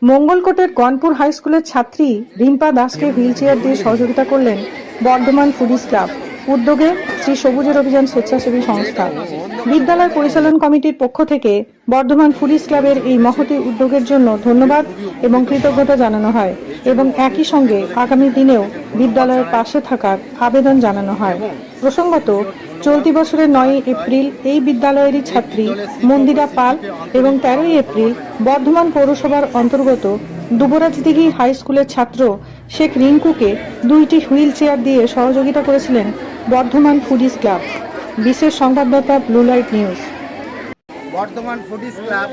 মঙ্গলকোটের Ganpur high স্কুলের ছাত্রী রিম্পা দাসকে হুইলচেয়ার দিয়ে সহযোগিতা করলেন বর্ধমান ফুডিজ ক্লাব উদ্যোগে শ্রী সবুজের অভিযান স্বেচ্ছাসেবী সংস্থা। বিদ্যালয় পরিচালন কমিটির পক্ষ থেকে বর্ধমান ফুডিজ ক্লাবের এই মহতী উদ্যোগের জন্য ধন্যবাদ এবং কৃতজ্ঞতা জানানো হয় এবং একই সঙ্গে আগামী দিনেও বিদ্যালয়ের পাশে থাকার আবেদন জানানো হয়। প্রসঙ্গত, চলতি বছরের 9 এপ্রিল এই বিদ্যালয়েরই ছাত্রী মন্দিরা পাল এবং 13 এপ্রিল বর্ধমান পৌরসভার অন্তর্গত দুবরাজদিঘি হাই স্কুলের ছাত্র শেখ রিঙ্কুকে 2টি হুইল চেয়ার দিয়ে সহযোগিতা করেছিলেন বর্ধমান ফুডিজ ক্লাব। বিশেষ সংবাদদাতা blue light news. Bardhaman foodies club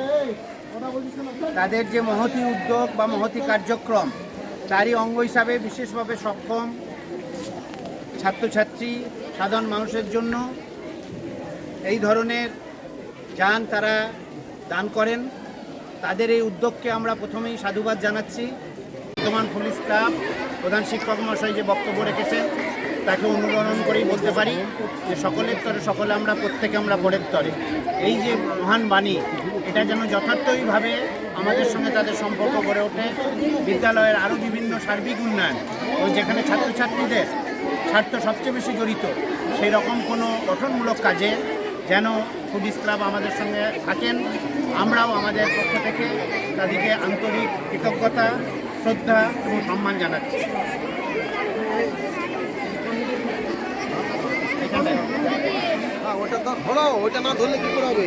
তাদের যে মহতী উদ্যোগ বা মহতী কার্যক্রম তারই অঙ্গ হিসাবে বিশেষভাবে সক্ষম ছাত্রছাত্রী সাধারণ মানুষের জন্য এই ধরনের যান তারা দান করেন। তাদের এই উদ্যোগকে আমরা প্রথমেই সাধুবাদ জানাচ্ছি। বর্ধমান পুলিশ ক্লাব প্রধান শিক্ষক মহাশয় যে বক্তব্য রেখেছেন তাকে অনুসরণ করেই বলতে পারি যে সকলের তরে সকলে আমরা, প্রত্যেকে আমরা পরের তরে। এই যে মহান বাণী, এটা যেন যথার্থইভাবে আমাদের সঙ্গে তাদের সম্পর্ক গড়ে ওঠে। বিদ্যালয়ের আরও বিভিন্ন সার্বিক উন্নয়ন ও যেখানে ছাত্রছাত্রীদের স্বার্থ সবচেয়ে বেশি জড়িত সেই রকম কোনো গঠনমূলক কাজে যেন ফুডিজ ক্লাব আমাদের সঙ্গে থাকেন। আমরাও আমাদের পক্ষ থেকে তাদেরকে আন্তরিক কৃতজ্ঞতা, শ্রদ্ধা এবং সম্মান জানাচ্ছি। ওটা তো ধরো, ওটা না ধরলে কি করে হবে?